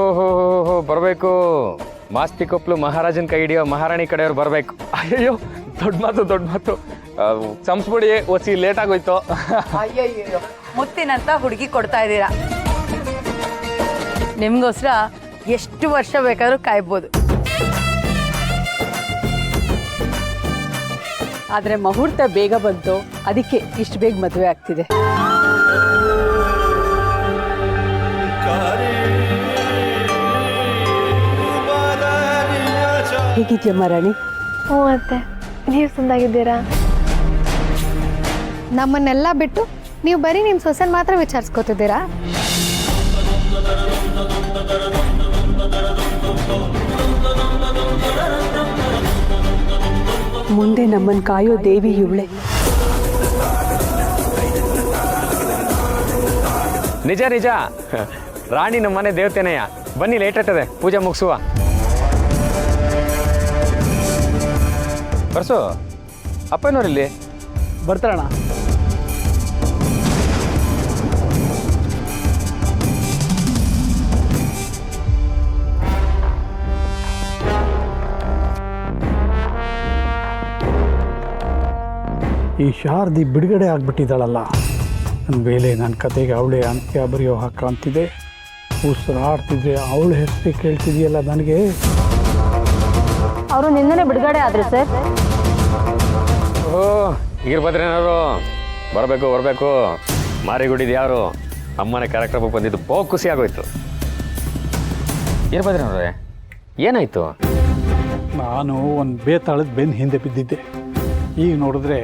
ಓಹೋ ಬರಬೇಕು. ಮಾಸ್ತಿ ಕೊಪ್ಪಲು ಮಹಾರಾಜನ ಕೈ ಹಿಡಿಯೋ ಮಹಾರಾಣಿ ಕಡೆಯವ್ರು ಬರಬೇಕು. ಅಯ್ಯೋ ದೊಡ್ಡ ಮಾತು ಸಂಸ್ಬಿಡಿ ಒಸಿ ಲೇಟ್ ಆಗೋಯ್ತು. ಅಯ್ಯಯ್ಯೋ ಮುತ್ತಿನಂತ ಹುಡುಗಿ ಕೊಡ್ತಾ ಇದ್ದೀರಾ. ನಿಮ್ಗೋಸ್ಕರ ಎಷ್ಟು ವರ್ಷ ಬೇಕಾದ್ರೂ ಕಾಯ್ಬೋದು. ಆದರೆ ಮುಹೂರ್ತ ಬೇಗ ಬಂತು, ಅದಕ್ಕೆ ಇಷ್ಟು ಬೇಗ ಮದುವೆ ಆಗ್ತಿದೆ. ಹೇಗಿದ್ಯಮ್ಮ ರಾಣಿ? ಹ್ಞೂ ಅತ್ತೆ, ನೀವು ಸುಂದಾಗಿದ್ದೀರಾ? ನಮ್ಮನ್ನೆಲ್ಲ ಬಿಟ್ಟು ನೀವು ಬರೀ ನಿಮ್ಮ ಸೊಸೆನ ಮಾತ್ರ ವಿಚಾರಿಸ್ಕೊತಿದ್ದೀರಾ? ಮುಂದೆ ನಮ್ಮನ್ನು ಕಾಯೋ ದೇವಿ ಇವಳೆ. ನಿಜ ರಾಣಿ ನಮ್ಮ ಮನೆ ದೇವತೆನೆಯ. ಬನ್ನಿ, ಲೇಟ್ ಆಗ್ತದೆ, ಪೂಜೆ ಮುಗಿಸುವ. ಬರ್ಸು ಅಪ್ಪನವ್ರಲ್ಲಿ ಬರ್ತಾರಣ. ಈ ಶಾರದಿ ಬಿಡುಗಡೆ ಆಗ್ಬಿಟ್ಟಿದ್ದಾಳಲ್ಲ, ನನ್ನ ಮೇಲೆ ನನ್ನ ಕತೆಗೆ ಅವಳೇ ಅಂತ್ಯ ಬರೆಯೋ ಹಾಕ ಅಂತಿದೆ. ಉಸಿರಾಡ್ತಿದ್ರೆ ಅವಳ ಹೆಸರು ಕೇಳ್ತಿದೆಯಲ್ಲ ನನಗೆ. ಅವರು ನಿನ್ನೆ ಬಿಡುಗಡೆ ಆದ್ರು ಸರ್. ಓ ಈಗಿರ್ಬದ್ರೇನಾರು ಬರಬೇಕು. ಮಾರಿಗುಡಿದು ಯಾರು ಅಮ್ಮನೆ ಕಾರ್ಯಕ್ರಮಕ್ಕೆ ಬಂದಿದ್ದು ಬಹು ಖುಷಿ ಆಗೋಯ್ತು. ಇರ್ಬದ್ರೇನವ್ರೆ, ಏನಾಯ್ತು? ನಾನು ಒಂದು ಬೇತಾಳದ ಬೆನ್ನು ಹಿಂದೆ ಬಿದ್ದಿದ್ದೆ. ಈಗ ನೋಡಿದ್ರೆ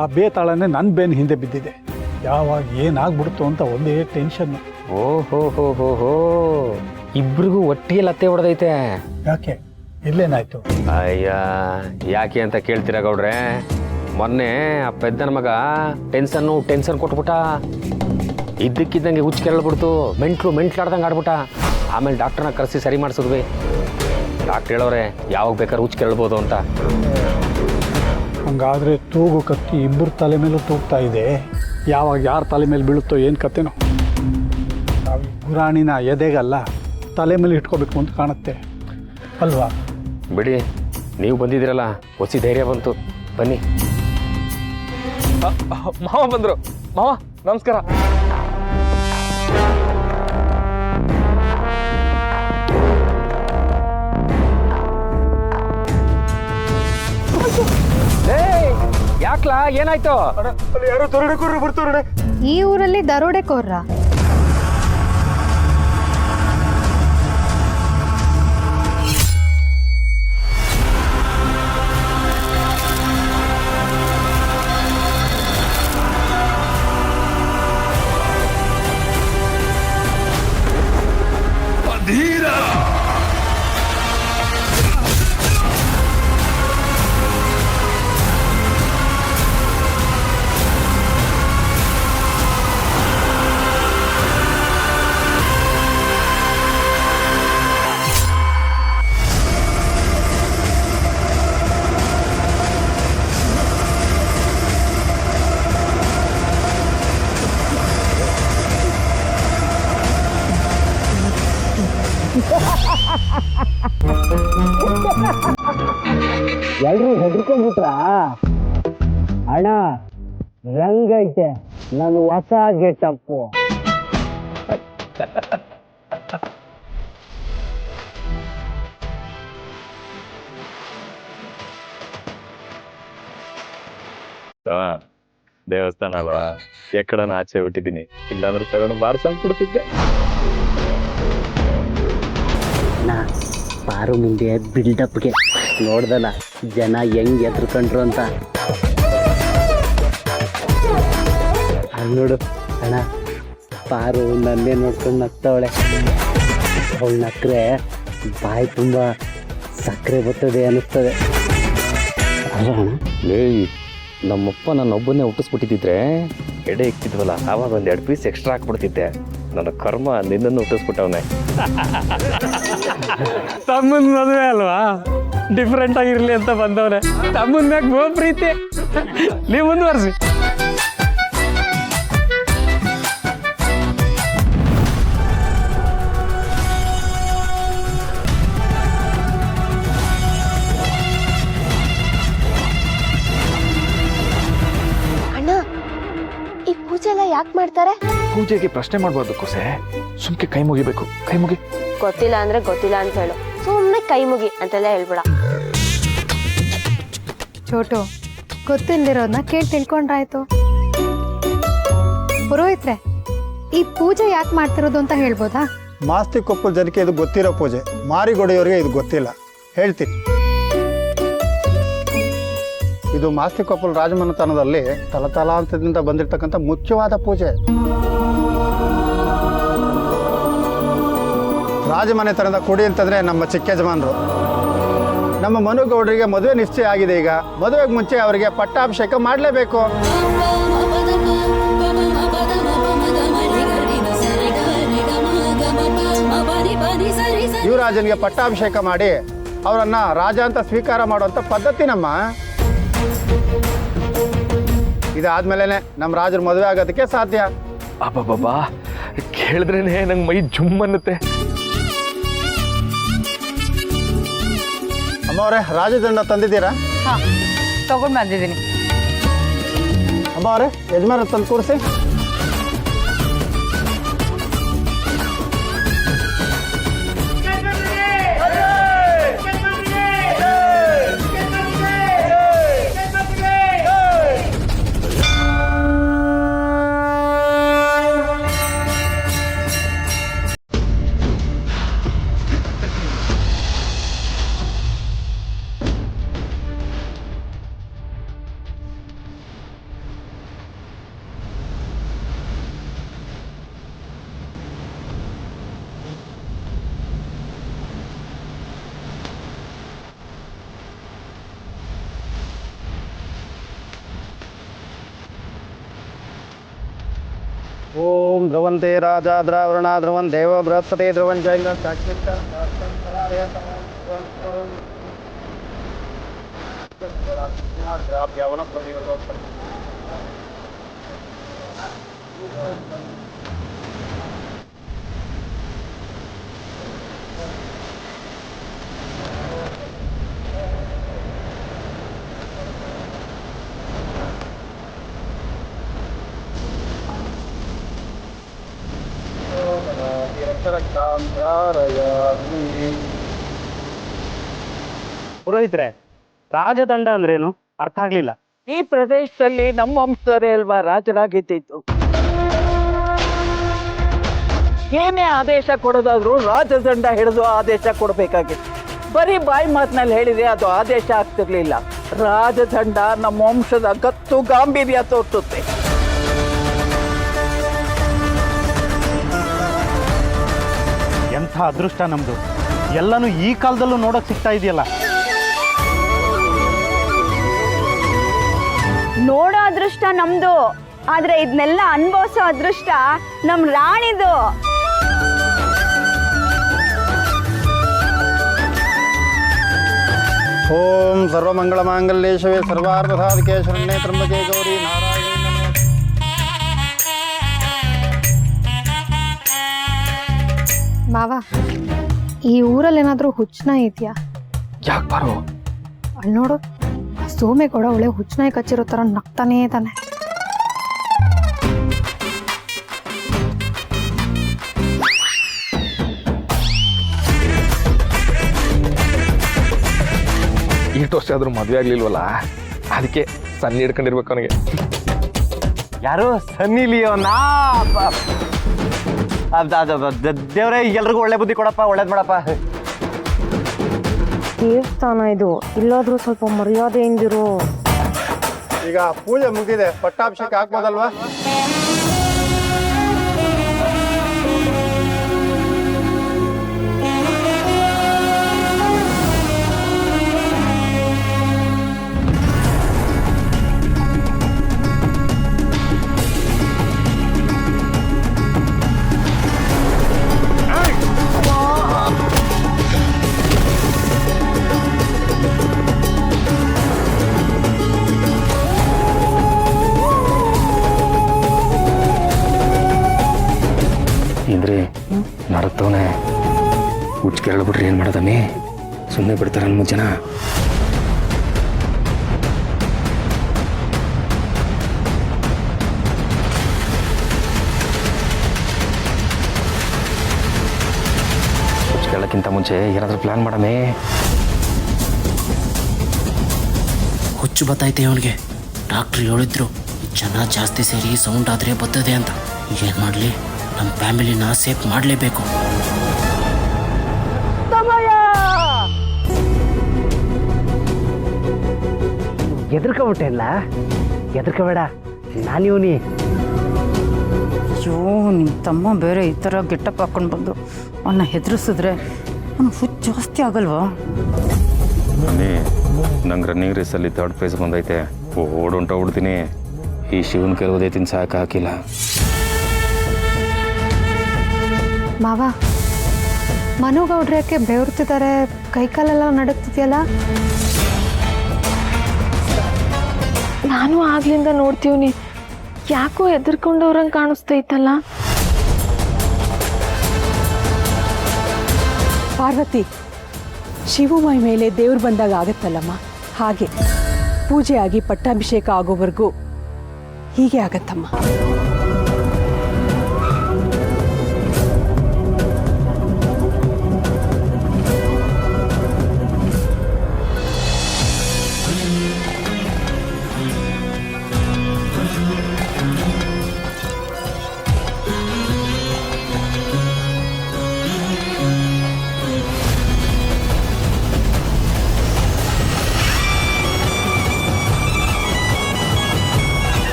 ಆ ಬೇತಾಳನೇ ನನ್ನ ಬೆನ್ನು ಹಿಂದೆ ಬಿದ್ದಿದೆ. ಯಾವಾಗ ಏನಾಗ್ಬಿಡ್ತು ಅಂತ ಒಂದೇ ಟೆನ್ಷನ್ನು. ಓಹೋ ಇಬ್ರಿಗೂ ಒಟ್ಟಿಗೆ ಅತ್ತೆ ಹೊಡೆದೈತೆ. ಯಾಕೆ, ಇಲ್ಲೇನಾಯ್ತು? ಅಯ್ಯ, ಯಾಕೆ ಅಂತ ಕೇಳ್ತೀರಾ ಗೌಡ್ರೆ? ಮೊನ್ನೆ ಆ ಪೆದ್ದನ ಮಗ ಟೆನ್ಷನ್ ಕೊಟ್ಬಿಟ್ಟ. ಇದ್ದಕ್ಕಿದ್ದಂಗೆ ಹುಚ್ಚು ಕೆರಳ್ಬಿಡ್ತು, ಮೆಂಟ್ಲಾಡ್ದಂಗೆ ಆಡ್ಬಿಟ್ಟ. ಆಮೇಲೆ ಡಾಕ್ಟ್ರನ್ನ ಕರೆಸಿ ಸರಿ ಮಾಡಿಸಿದ್ವಿ. ಡಾಕ್ಟ್ರ್ ಹೇಳೋರೆ ಯಾವಾಗ ಬೇಕಾದ್ರೆ ಹುಚ್ಚು ಕೆರಳ್ಬೋದು ಅಂತ. ಹಂಗಾದರೆ ತೂಗು ಕತ್ತಿ ಇಬ್ಬರು ತಲೆ ಮೇಲೂ ತೂಗ್ತಾ ಇದೆ. ಯಾವಾಗ ಯಾರ ತಲೆ ಮೇಲೆ ಬೀಳುತ್ತೋ ಏನು ಕತೆನೋ. ನಾವು ಗುರಾಣಿನ ಎದೆಗಲ್ಲ ತಲೆ ಮೇಲೆ ಇಟ್ಕೋಬೇಕು ಅಂತ ಕಾಣುತ್ತೆ ಅಲ್ವಾ? ಬಿಡಿ, ನೀವು ಬಂದಿದ್ದೀರಲ್ಲ, ಹೊಸಿ ಧೈರ್ಯ ಬಂತು. ಬನ್ನಿ. ಮಾವ ಬಂದ್ರು. ಮಾವ ನಮಸ್ಕಾರ. ಯಾಕ್ಲಾ, ಏನಾಯ್ತು? ಯಾರು ದರೋಡೆಕೋರರು ಬರ್ತಾರ. ಈ ಊರಲ್ಲಿ ದರೋಡೆಕೋರ್ರ? ಎಲ್ರೂ ಹೆದರ್ಕೊಂಡ್ಬಿಟ್ರ? ಅಣ್ಣ ರಂಗೈತೆ ನಾನು ಹೊಸ ಗೆಟಪ್ಪು. ದೇವಸ್ಥಾನ ಅಲ್ವಾ, ಎಕ್ಕಡನ ಆಚೆ ಬಿಟ್ಟಿದ್ದೀನಿ. ಇಲ್ಲಾಂದ್ರೆ ತಗೊಂಡು ಬಾರ್ಸಂಗ್ ಕೊಡ್ತಿದ್ದೆ. ಪಾರು ಮುಂದೆ ಬಿಲ್ಡಪ್ಗೆ ನೋಡ್ದಲ್ಲ ಜನ ಹೆಂಗ್ ಎದ್ರುಕೊಂಡ್ರು ಅಂತ. ಅಲ್ಲಿ ನೋಡು ಅಣ್ಣ, ಪಾರು ನನ್ನೇ ನೋಡ್ಕೊಂಡು ನಗ್ತಾವಳೆ. ಅವಳು ನಕ್ರೆ ಬಾಯಿ ತುಂಬ ಸಕ್ಕರೆ ಬರ್ತದೆ ಅನ್ನಿಸ್ತದೆ ಅಲ್ಲ ಅಣ್ಣ? ನಮ್ಮಪ್ಪ ನನ್ನೊಬ್ಬನ್ನೇ ಹುಟ್ಟಿಸ್ಬಿಟ್ಟಿದ್ರೆ ಎಡೆ ಇಕ್ತಿದ್ವಲ್ಲ, ಆವಾಗ ಒಂದು 2 ಪೀಸ್ ಎಕ್ಸ್ಟ್ರಾ ಹಾಕ್ಬಿಡ್ತಿದ್ದೆ. ನನ್ನ ಕರ್ಮ ನಿನ್ನನ್ನು ಹುಟ್ಟಿಸ್ಬಿಟ್ಟವನೇ. ತಮ್ಮನ ಮದುವೆ ಅಲ್ವಾ, ಡಿಫ್ರೆಂಟ್ ಆಗಿರ್ಲಿ ಅಂತ ಬಂದವನೇ. ತಮ್ಮನ ಮ್ಯಾಗ ಬಹು ಪ್ರೀತಿ. ನೀವು ಮುಂದುವರಿಸಿ. ಯಾಕೆ ಮಾಡ್ತಾರೆ? ಪೂಜೆಗೆ ಪ್ರಶ್ನೆ ಮಾಡಬಾರ್ದು ಕೊಸೆ, ಸುಮ್ಕೆ ಕೈ ಮುಗಿಬೇಕು. ಕೈ ಮುಗಿ. ಗೊತ್ತಿಲ್ಲ ಅಂದ್ರೆ ಗೊತ್ತಿಲ್ಲ ಅಂತ ಹೇಳು, ಸುಮ್ಮನೆ ಕೈ ಮುಗಿ ಅಂತೆಲ್ಲ ಹೇಳ್ಬೇಡ. ಚೋಟು, ಗೊತ್ತಿಲ್ದಿರೋದನ್ನ ಕೇಳಿ ತಿಳ್ಕೊಂಡ್ರಾಯ್ತು. ಪುರೋಹಿತ್ರೆ, ಈ ಪೂಜೆ ಯಾಕೆ ಮಾಡ್ತಿರೋದು ಅಂತ ಹೇಳ್ಬೋದಾ? ಮಾಸ್ತಿ ಕೊಪ್ಪಳ ಜನಕ್ಕೆ ಇದು ಗೊತ್ತಿರೋ ಪೂಜೆ, ಮಾರಿಗೊಡೆಯವರಿಗೆ ಇದು ಗೊತ್ತಿಲ್ಲ. ಹೇಳ್ತೀನಿ. ಇದು ಮಾಸ್ತಿ ಕೊಪ್ಪಳ ರಾಜಮನೆತನದಲ್ಲಿ ತಲತಲಾಂತರದಿಂದ ಬಂದಿರತಕ್ಕಂಥ ಮುಖ್ಯವಾದ ಪೂಜೆ. ರಾಜಮನೆತನದ ಕುಡಿ ಅಂತಂದ್ರೆ ನಮ್ಮ ಚಿಕ್ಕ ಯಜಮಾನರು. ನಮ್ಮ ಮನುಗೌಡರಿಗೆ ಮದುವೆ ನಿಶ್ಚಯ ಆಗಿದೆ. ಈಗ ಮದುವೆಗೆ ಮುಂಚೆ ಅವರಿಗೆ ಪಟ್ಟಾಭಿಷೇಕ ಮಾಡಲೇಬೇಕು. ಯುವರಾಜನಿಗೆ ಪಟ್ಟಾಭಿಷೇಕ ಮಾಡಿ ಅವರನ್ನ ರಾಜ ಅಂತ ಸ್ವೀಕಾರ ಮಾಡುವಂತ ಪದ್ಧತಿ ನಮ್ಮ. ಇದಾದ್ಮೇಲೆ ನಮ್ಮ ರಾಜರ ಮದುವೆ ಆಗೋದಕ್ಕೆ ಸಾಧ್ಯ. ಅಬ್ಬಬ್ಬಾ, ಕೇಳಿದ್ರೇನೆ ನಂಗೆ ಮೈ ಜುಮ್ ಅನ್ನುತ್ತೆ. ಅಮ್ಮವ್ರೆ, ರಾಜದಂಡ ತಂದಿದ್ದೀರಾ? ಹಾಂ, ತಗೊಂಡು ಬಂದಿದ್ದೀನಿ. ಅಮ್ಮವ್ರೆ, ಯಜಮಾನ ತಂದು ಕೂರಿಸಿ. ಓಂ ಧ್ರುವಂತೆ ರಾಜ ದ್ರಾವಣ ಧ್ರುವನ್ ದೇವ ಬೃಹಸ್ಪತಿ ಧ್ರುವನ್ ಜೈನ ಪುರೋಹಿತ್ರೆ, ರಾಜದಂಡ ಅಂದ್ರೇನು ಅರ್ಥ ಆಗ್ಲಿಲ್ಲ. ಈ ಪ್ರದೇಶದಲ್ಲಿ ನಮ್ಮ ವಂಶದವರೇ ಅಲ್ವಾ ರಾಜರಾಗಿದ್ದು. ಏನೇ ಆದೇಶ ಕೊಡೋದಾದ್ರೂ ರಾಜದಂಡ ಹಿಡಿದು ಆದೇಶ ಕೊಡಬೇಕಾಗಿತ್ತು. ಬರೀ ಬಾಯಿ ಮಾತಿನಲ್ಲಿ ಹೇಳಿದ್ರೆ ಅದು ಆದೇಶ ಆಗ್ತಿರ್ಲಿಲ್ಲ. ರಾಜದಂಡ ನಮ್ಮ ವಂಶದ ಗತ್ತು ಗಾಂಭೀರ್ಯ ತೋರಿಸುತ್ತೆ. ಎಂಥ ಅದೃಷ್ಟ ನಮ್ದು, ಎಲ್ಲನೂ ಈ ಕಾಲದಲ್ಲೂ ನೋಡಕ್ ಸಿಗ್ತಾ ಇದೆಯಲ್ಲ. ನೋಡೋ ಅದೃಷ್ಟ ನಮ್ದು, ಆದ್ರೆ ಇದನ್ನೆಲ್ಲ ಅನುಭವಿಸೋ ಅದೃಷ್ಟ ನಮ್ ರಾಣಿದು. ಓಂ ಸರ್ವಮಂಗಳ ಮಾಂಗಲ್ಯೇ ಶಿವೆ ಸರ್ವಾರ್ಥ ಸಾಧಕೆ ಶರಣ್ಯೇ ತ್ರ್ಯಂಬಕೆ ಗೌರಿ ನಾರಾಯಣಿ ಮಾವ, ಈ ಊರಲ್ಲಿ ಏನಾದ್ರೂ ಹುಚ್ಚನಾಯಿ ಇದೆಯಾ? ಯಾಕೆ ಬಾರೋ? ಅಲ್ಲಿ ನೋಡು, ಸೋಮೆಗೌಡ ಒಳ್ಳೆ ಹುಚ್ಚನಾಯಿ ಕಚ್ಚಿರೋ ಥರ ನಗ್ತಾನೇ ತಾನೆ. ಈಟು ವರ್ಷ ಆದ್ರೂ ಮದುವೆ ಆಗ್ಲಿಲ್ವಲ್ಲ, ಅದಕ್ಕೆ ಸನ್ನಿ ಹಿಡ್ಕೊಂಡಿರ್ಬೇಕು ಅವನಿಗೆ. ಯಾರು ಸನ್ನಿ ಲಿಯೋನಾ? ದೇವ್ರೆ, ಎಲ್ರಿಗೂ ಒಳ್ಳೆ ಬುದ್ಧಿ ಕೊಡಪ್ಪ, ಒಳ್ಳೇದ್ ಮಾಡಪ್ಪ. ದೇವಸ್ಥಾನ ಇದು, ಇಲ್ಲಾದ್ರೂ ಸ್ವಲ್ಪ ಮರ್ಯಾದೆಯಿಂದಿರು. ಈಗ ಪೂಜೆ ಮುಗಿದಿದೆ, ಪಟ್ಟಾಭಿಷೇಕ ಆಗ್ಬೋದಲ್ವಾ? ಇಂದ್ರಿ ನಡತ್ತವನೆ ಹುಚ್ಚ ಕೇಳ್ಬಿಟ್ರಿ ಏನು ಮಾಡೋದಮ್ಮಿ? ಸುಮ್ಮನೆ ಬಿಡ್ತಾರ ನಮ್ಮ ಜನ. ಕೇಳೋಕ್ಕಿಂತ ಮುಂಚೆ ಏನಾದರೂ ಪ್ಲ್ಯಾನ್ ಮಾಡಮೇ. ಹುಚ್ಚು ಬತ್ತೈತೆ ಅವನಿಗೆ. ಡಾಕ್ಟ್ರು ಹೇಳಿದ್ರು ಜನ ಜಾಸ್ತಿ ಸೇರಿ ಸೌಂಡ್ ಆದರೆ ಬರ್ತದೆ ಅಂತ. ಏನು ಮಾಡಲಿ, ನಮ್ಮ ಫ್ಯಾಮಿಲಿನ ಸೇಫ್ ಮಾಡಲೇಬೇಕು. ಎದ್ರಕೊಬಿಟ್ಟೆಲ್ಲ, ಎದ್ರಕೋಬೇಡ, ನಾನು ಇವನಿ. ಅಯ್ಯೋ ನಿಮ್ಮ ತಮ್ಮ ಬೇರೆ ಈ ಥರ ಗೆಟ್ಟಪ್ ಹಾಕೊಂಡು ಬಂದು ಅವನ್ನ ಹೆದರಿಸಿದ್ರೆ ಅವ್ನು ಹುಚ್ಚು ಜಾಸ್ತಿ ಆಗಲ್ವಾ? ನಂಗೆ ರನ್ನಿಂಗ್ ರೇಸಲ್ಲಿ 3rd ಪ್ರೈಸ್ ಬಂದೈತೆ. ಓಡೊಂಟೋಗ್ಬಿಡ್ತೀನಿ. ಈ ಶಿವನ ಕೆಲವುದೇ ತಿನ್ ಸಾಕು ಹಾಕಿಲ್ಲ. ಮಾವ, ಮನುಗೌಡ್ರು ಯಾಕೆ ಬೆವರ್ತಿದ್ದಾರೆ? ಕೈಕಾಲೆಲ್ಲ ನಡುಕ್ತಿದೆಯಲ್ಲ? ನಾನು ಆಗ್ಲಿಂದ ನೋಡ್ತೀವ್ನಿ, ಯಾಕೋ ಎದುರ್ಕೊಂಡವ್ರಂಗೆ ಕಾಣಿಸ್ತೈತಲ್ಲ. ಪಾರ್ವತಿ, ಶಿವಮೈ ಮೇಲೆ ದೇವ್ರು ಬಂದಾಗ ಆಗತ್ತಲ್ಲಮ್ಮ, ಹಾಗೆ ಪೂಜೆ ಆಗಿ ಪಟ್ಟಾಭಿಷೇಕ ಆಗೋವರೆಗೂ ಹೀಗೆ ಆಗತ್ತಮ್ಮ.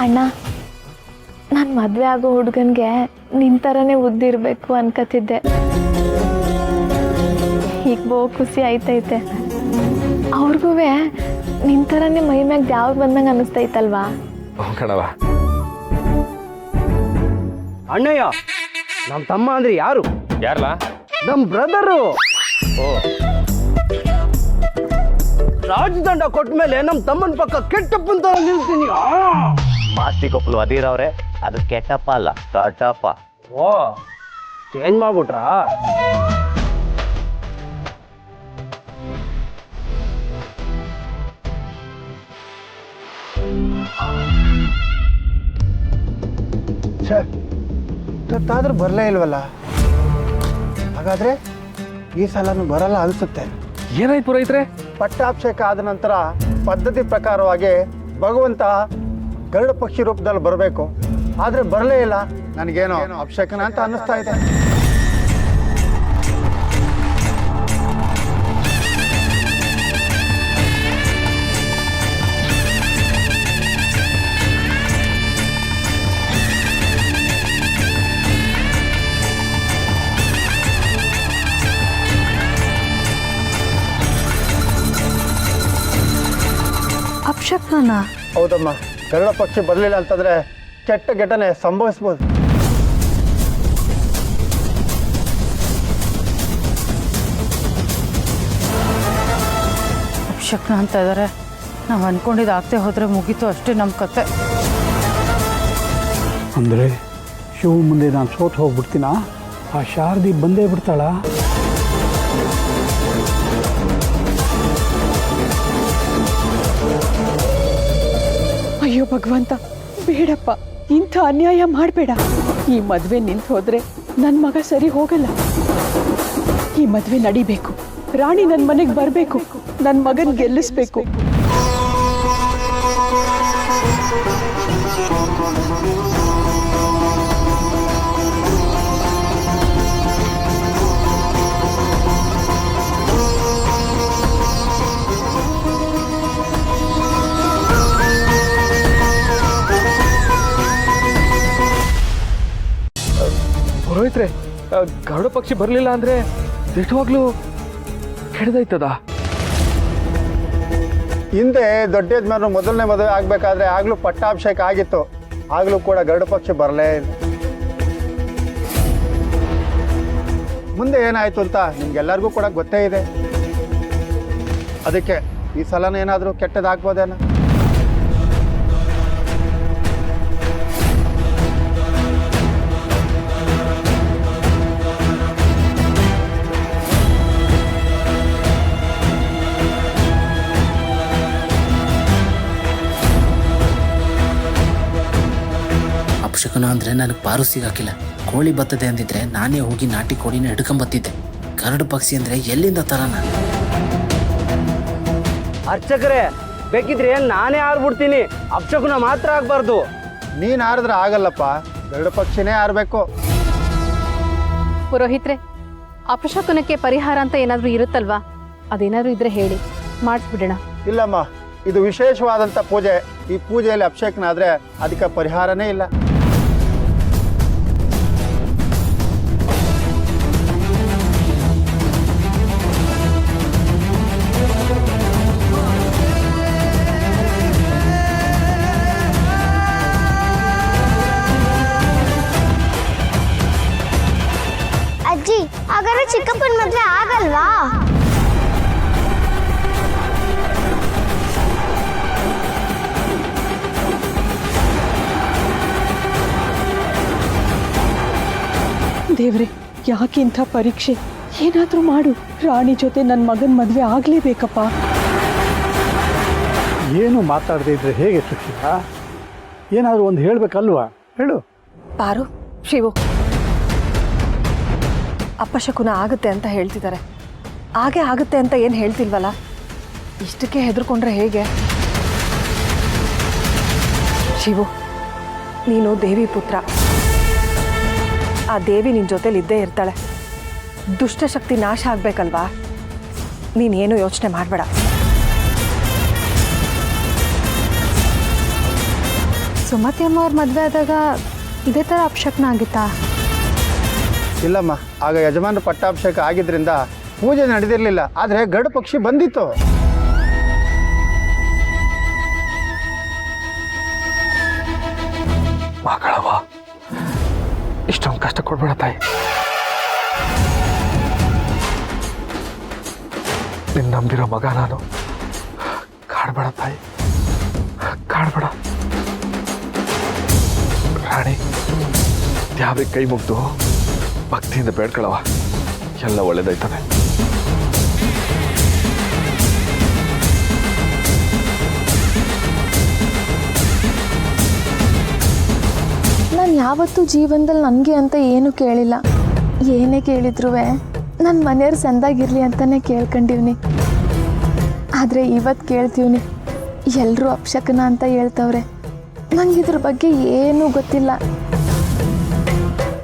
ಅಣ್ಣ, ನಾನು ಮದುವೆ ಆಗೋ ಹುಡುಗನಿಗೆ ನಿನ್ನ ಥರನೇ ಉದ್ದಿರಬೇಕು ಅನ್ಕತಿದ್ದೆ. ಈಗ ಬಹು ಖುಷಿ ಆಯ್ತೈತೆ. ಅವ್ರಿಗೂ ನಿನ್ನ ಥರನೇ ಮೈ ಮ್ಯಾಗ ದ್ಯಾವ್ ಬಂದಂಗೆ ಅನ್ನಿಸ್ತೈತಲ್ವಾ? ಕಣವ, ಅಣ್ಣಯ್ಯ, ನಮ್ಮ ತಮ್ಮ ಅಂದ್ರೆ ಯಾರು? ಯಾರಲ್ಲ? ನಮ್ಮ ಬ್ರದರು. ಓ, ರಾಜದಂಡ ಕೊಟ್ಟ ಮೇಲೆ ನಮ್ಮ ತಮ್ಮನ ಪಕ್ಕ ಕೆಟ್ಟಪ್ಪ ಅಂತ ನಿಲ್ತೀನಿ. ಮಾಸ್ತಿ ಕೊಪ್ಪಲು ಅದಿರವ್ರೆ, ಅದು ಕೆಟ್ಟಪ್ಪ ಅಲ್ಲ, ಕಟಪ್ಪ. ಓ, ಚೇಂಜ್ ಮಾಡ್ಬಿಟ್ರಾ? ಗೊತ್ತಾದ್ರೂ ಬರಲೇ ಇಲ್ವಲ್ಲ. ಹಾಗಾದ್ರೆ ಈ ಸಲನೂ ಬರಲ್ಲ ಅನ್ಸುತ್ತೆ. ಏನಾಯ್ತು ಪುರೋಹಿತ್ರೆ? ಪಟ್ಟಾಭಿಷೇಕ ಆದ ನಂತರ ಪದ್ಧತಿ ಪ್ರಕಾರವಾಗಿ ಭಗವಂತ ಗರುಡ ಪಕ್ಷಿ ರೂಪದಲ್ಲಿ ಬರಬೇಕು. ಆದ್ರೆ ಬರಲೇ ಇಲ್ಲ. ನನಗೇನೋ ಅಭಿಷೇಕನ ಅಂತ ಅನ್ನಿಸ್ತಾ ಇದೆ. ಅಪ್ಶಕ್ನ? ಹೌದಮ್ಮ, ಗರುಡ ಪಕ್ಷಿ ಬರಲಿಲ್ಲ ಅಂತಂದ್ರೆ ಕೆಟ್ಟ ಘಟನೆ ಸಂಭವಿಸ್ಬೋದು. ಅಪ್ಶಕ್ನ ಅಂತ ಇದ್ದಾರೆ. ನಾವು ಅನ್ಕೊಂಡಿದ್ದು ಆಗ್ತೇ ಹೋದ್ರೆ ಮುಗೀತು ಅಷ್ಟೇ ನಮ್ಮ ಕತೆ. ಅಂದರೆ ಶಿವ ಮುಂದೆ ನಾನು ಸೋತು ಹೋಗ್ಬಿಡ್ತೀನಾ? ಆ ಶಾರದಿ ಬಂದೇ ಬಿಡ್ತಾಳ? ಅಯ್ಯೋ ಭಗವಂತ, ಬೇಡಪ್ಪ, ಇಂಥ ಅನ್ಯಾಯ ಮಾಡಬೇಡ. ಈ ಮದುವೆ ನಿಂತು ಹೋದ್ರೆ ನನ್ನ ಮಗ ಸರಿ ಹೋಗಲ್ಲ. ಈ ಮದುವೆ ನಡಿಬೇಕು. ರಾಣಿ ನನ್ನ ಮನೆಗೆ ಬರಬೇಕು. ನನ್ನ ಮಗನ ಗೆಲ್ಲಿಸ್ಬೇಕು. ಪುರೋಹಿತ್ರೆ, ಗರುಡ ಪಕ್ಷಿ ಬರಲಿಲ್ಲ ಅಂದ್ರೆ ದಿಟ್ಟವಾಗ್ಲೂ ಕೆಡದೈತದ. ಹಿಂದೆ ದೊಡ್ಡ ಯಜಮಾನರು ಮೊದಲನೇ ಮದುವೆ ಆಗ್ಬೇಕಾದ್ರೆ ಆಗ್ಲೂ ಪಟ್ಟಾಭಿಷೇಕ ಆಗಿತ್ತು. ಆಗ್ಲೂ ಕೂಡ ಗರುಡ ಪಕ್ಷಿ ಬರಲೇ ಇಲ್ಲ. ಮುಂದೆ ಏನಾಯ್ತು ಅಂತ ನಿಮ್ಗೆಲ್ಲರಿಗೂ ಕೂಡ ಗೊತ್ತೇ ಇದೆ. ಅದಕ್ಕೆ ಈ ಸಲನ ಏನಾದರೂ ಕೆಟ್ಟದಾಗ್ಬೋದೇನೋ. ಅಪಶಕುನ ಅಂದರೆ ನನಗೆ ಪಾರು ಸಿಗಾಕಿಲ್ಲ. ಕೋಳಿ ಬರ್ತದೆ ಅಂದಿದ್ರೆ ನಾನೇ ಹೋಗಿ ನಾಟಿ ಕೋಳಿನ ಹಿಡ್ಕೊಂಬತ್ತಿದ್ದೆ. ಕರಡು ಪಕ್ಷಿ ಅಂದರೆ ಎಲ್ಲಿಂದ ತರೋಣ? ಅರ್ಚಕರೇ, ಬೇಕಿದ್ರೆ ನಾನೇ ಆರ್ಬಿಡ್ತೀನಿ, ಅಪಶಕುನ ಮಾತ್ರ ಆಗಬಾರ್ದು. ನೀನು ಆರಿದ್ರೆ ಆಗಲ್ಲಪ್ಪ, ಗರುಡ ಪಕ್ಷಿನೇ ಆರಬೇಕು. ಪುರೋಹಿತ್ರೆ, ಅಪಶಕುನಕ್ಕೆ ಪರಿಹಾರ ಅಂತ ಏನಾದರೂ ಇರುತ್ತಲ್ವಾ? ಅದೇನಾದರೂ ಇದ್ರೆ ಹೇಳಿ, ಮಾಡಿಸ್ಬಿಡೋಣ. ಇಲ್ಲಮ್ಮ, ಇದು ವಿಶೇಷವಾದಂಥ ಪೂಜೆ. ಈ ಪೂಜೆಯಲ್ಲಿ ಅಭಿಷೇಕನ ಆದರೆ ಅದಕ್ಕೆ ಪರಿಹಾರನೇ ಇಲ್ಲ. ಅಜ್ಜಿ, ಹಾಗಾದ್ರೆ ಚಿಕ್ಕಪ್ಪನ ಮದುವೆ ಆಗಲ್ವಾ? ದೇವ್ರೆ, ಯಾಕೆ ಇಂಥ ಪರೀಕ್ಷೆ? ಏನಾದರೂ ಮಾಡು. ರಾಣಿ ಜೊತೆ ನನ್ನ ಮಗನ ಮದುವೆ ಆಗಲೇಬೇಕಪ್ಪ. ಏನು ಮಾತಾಡದೇ ಇದ್ರೆ ಹೇಗೆ ಸುಶೀಲಾ? ಏನಾದರೂ ಒಂದು ಹೇಳಬೇಕಲ್ವಾ? ಹೇಳು. ಪಾರು, ಶಿವು, ಅಪಶಕುನ ಆಗುತ್ತೆ ಅಂತ ಹೇಳ್ತಿದ್ದಾರೆ. ಹಾಗೆ ಆಗುತ್ತೆ ಅಂತ ಏನು ಹೇಳ್ತಿಲ್ವಲ್ಲ? ಇಷ್ಟಕ್ಕೆ ಹೆದರ್ಕೊಂಡ್ರೆ ಹೇಗೆ? ಶಿವು, ನೀನು ದೇವಿ ಪುತ್ರ. ಆ ದೇವಿ ನಿನ್ನ ಜೊತೆಲಿ ಇದ್ದೇ ಇರ್ತಾಳೆ. ದುಷ್ಟಶಕ್ತಿ ನಾಶ ಆಗಬೇಕಲ್ವಾ? ನೀನೇನು ಯೋಚನೆ ಮಾಡಬೇಡ. ಸುಮತಿ ಅಮ್ಮ ಅವ್ರ ಮದುವೆ ಆದಾಗ ಇದೇ ಥರ ಅಪಶಕುನ ಆಗಿತ್ತಾ? ಇಲ್ಲಮ್ಮ, ಆಗ ಯಜಮಾನ ಪಟ್ಟಾಭಿಷೇಕ ಆಗಿದ್ರಿಂದ ಪೂಜೆ ನಡೆದಿರಲಿಲ್ಲ. ಆದರೆ ಗರುಡ ಪಕ್ಷಿ ಬಂದಿತ್ತು. ಮಗಳವ, ಇಷ್ಟೊಂದು ಕಷ್ಟ ಕೊಡ್ಬೇಡ ತಾಯಿ. ನಿನ್ನ ನಂಬಿರೋ ಮಗ ನಾನು. ಕಾಡ್ಬೇಡ ತಾಯಿ, ಕಾಡ್ಬೇಡ. ರಾಣಿ, ದ್ಯಾವ್ರಿಗೆ ಕೈ ಮುಗ್ದು ಭಕ್ತಿಯಿಂದ ಬೇಡ್ಕೊಳವ, ಎಲ್ಲ ಒಳ್ಳೇದಾಯ್ತಾನೆ. ನಾನು ಯಾವತ್ತೂ ಜೀವನದಲ್ಲಿ ನನಗೆ ಅಂತ ಏನೂ ಕೇಳಿಲ್ಲ. ಏನೇ ಕೇಳಿದ್ರು ನನ್ನ ಮನೆಯವ್ರು ಸಂದಾಗಿರಲಿ ಅಂತಲೇ ಕೇಳ್ಕೊಂಡಿವ್ನಿ. ಆದರೆ ಇವತ್ತು ಕೇಳ್ತೀವ್ನಿ, ಎಲ್ಲರೂ ಅಪಶಕುನ ಅಂತ ಹೇಳ್ತವ್ರೆ. ನಂಗೆ ಇದ್ರ ಬಗ್ಗೆ ಏನೂ ಗೊತ್ತಿಲ್ಲ.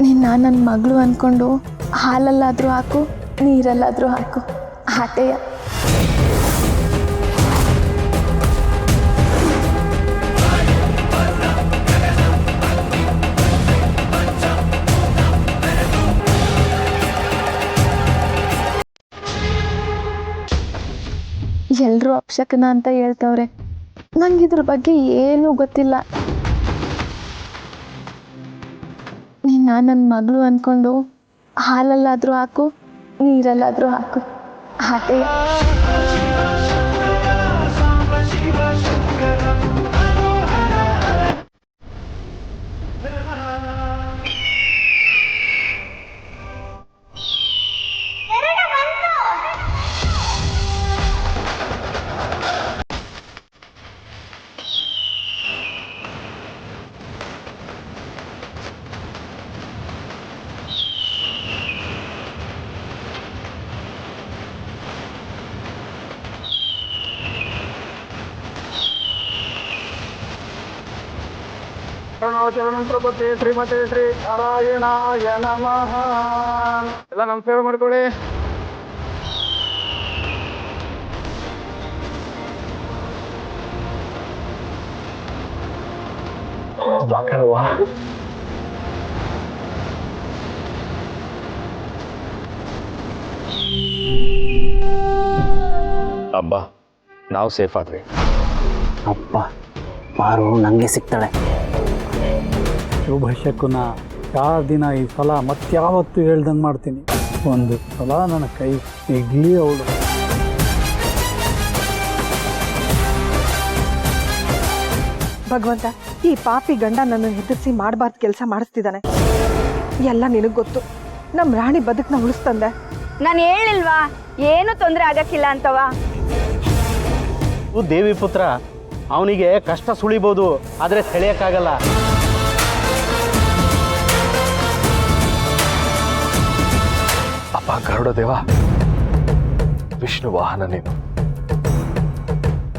ನಿನ್ನ ನನ್ನ ಮಗಳು ಅಂದ್ಕೊಂಡು ಹಾಲಲ್ಲಾದರೂ ಹಾಕು, ನೀರಲ್ಲಾದರೂ ಹಾಕು, ಆಟೆಯ. ಎಲ್ಲರೂ ಅಪಶಕುನ ಅಂತ ಹೇಳ್ತವ್ರೆ. ನಂಗೆ ಇದ್ರ ಬಗ್ಗೆ ಏನೂ ಗೊತ್ತಿಲ್ಲ. ನೀನು ನನ್ನ ಮಗಳು ಅಂದ್ಕೊಂಡು ಹಾಲಲ್ಲಾದರೂ ಹಾಕು, ನೀರಲ್ಲಾದರೂ ಹಾಕು, ಆಟೆಯ. ಪ್ರಭುತೆ ಶ್ರೀಮತಿ ಶ್ರೀ ನಾರಾಯಣಾಯ ನಮಃ. ಎಲ್ಲ ನಮ್ಮ ಸೇವೆ ಮಾಡ್ಕೊಳ್ಳಿ. ಅಬ್ಬ, ನಾವು ಸೇಫ್ ಆದ್ವಿ. ಅಪ್ಪ, ಪಾರು ನನಗೆ ಸಿಗ್ತಾಳೆ. ಶುಭ ಶಕುನ. ಯಾರು ದಿನ ಈ ಸಲ ಮತ್ಯಾವತ್ತು ಹೇಳ್ದಂಗೆ ಮಾಡ್ತೀನಿ. ಒಂದು ಸಲ ನನ್ನ ಕೈ ಸಿಗ್ಲಿ ಅವಳು. ಭಗವಂತ, ಈ ಪಾಪಿ ಗಂಡ ನನ್ನ ಹೆದರಿಸಿ ಮಾಡಬಾರ್ದು ಕೆಲಸ ಮಾಡಿಸ್ತಿದ್ದಾನೆ. ಎಲ್ಲ ನಿನಗೆ ಗೊತ್ತು. ನಮ್ಮ ರಾಣಿ ಬದುಕನ್ನ ಉಳಿಸ್ತಂದೆ. ನಾನು ಹೇಳಿಲ್ವಾ ಏನು ತೊಂದರೆ ಆಗಕ್ಕಿಲ್ಲ ಅಂತವ? ದೇವಿ ಪುತ್ರ, ಅವನಿಗೆ ಕಷ್ಟ ಸುಳಿಬೋದು, ಆದರೆ ಸೆಳೆಯಕ್ಕಾಗಲ್ಲ. ಗರುಡ ದೇವ, ವಿಷ್ಣು ವಾಹನ ನೀನು.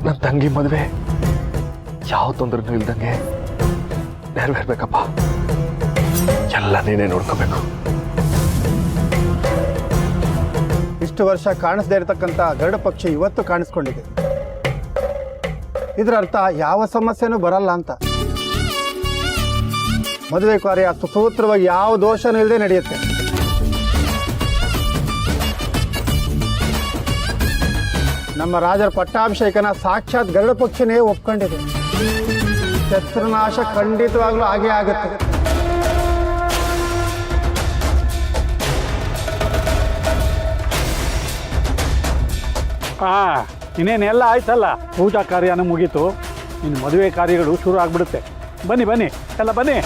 ನನ್ನ ತಂಗಿ ಮದುವೆ ಯಾವ ತೊಂದರೆನೂ ಇಲ್ದಂಗೆ ನೆರವೇರ್ಬೇಕಪ್ಪ. ಎಲ್ಲ ನೀನೇ ನೋಡ್ಕೋಬೇಕು. ಇಷ್ಟು ವರ್ಷ ಕಾಣಿಸದೇ ಇರತಕ್ಕಂಥ ಗರುಡ ಪಕ್ಷಿ ಇವತ್ತು ಕಾಣಿಸ್ಕೊಂಡಿದೆ. ಇದರ ಅರ್ಥ ಯಾವ ಸಮಸ್ಯೆನೂ ಬರಲ್ಲ ಅಂತ. ಮದುವೆ ಕಾರ್ಯ ಸುಸೂತ್ರವಾಗಿ ಯಾವ ದೋಷನೂ ಇಲ್ಲದೆ ನಡೆಯುತ್ತೆ. ನಮ್ಮ ರಾಜರ ಪಟ್ಟಾಭಿಷೇಕನ ಸಾಕ್ಷಾತ್ ಗರುಡ ಪಕ್ಷಿನೇ ಒಪ್ಕೊಂಡಿದೆ. ಶತ್ರುನಾಶ ಖಂಡಿತವಾಗ್ಲೂ ಹಾಗೇ ಆಗುತ್ತೆ. ಇನ್ನೇನೆಲ್ಲ ಆಯ್ತಲ್ಲ, ಪೂಜಾ ಕಾರ್ಯನೂ ಮುಗೀತು. ಇನ್ನು ಮದುವೆ ಕಾರ್ಯಗಳು ಶುರು ಆಗ್ಬಿಡುತ್ತೆ. ಬನ್ನಿ ಬನ್ನಿ ಎಲ್ಲ ಬನ್ನಿ.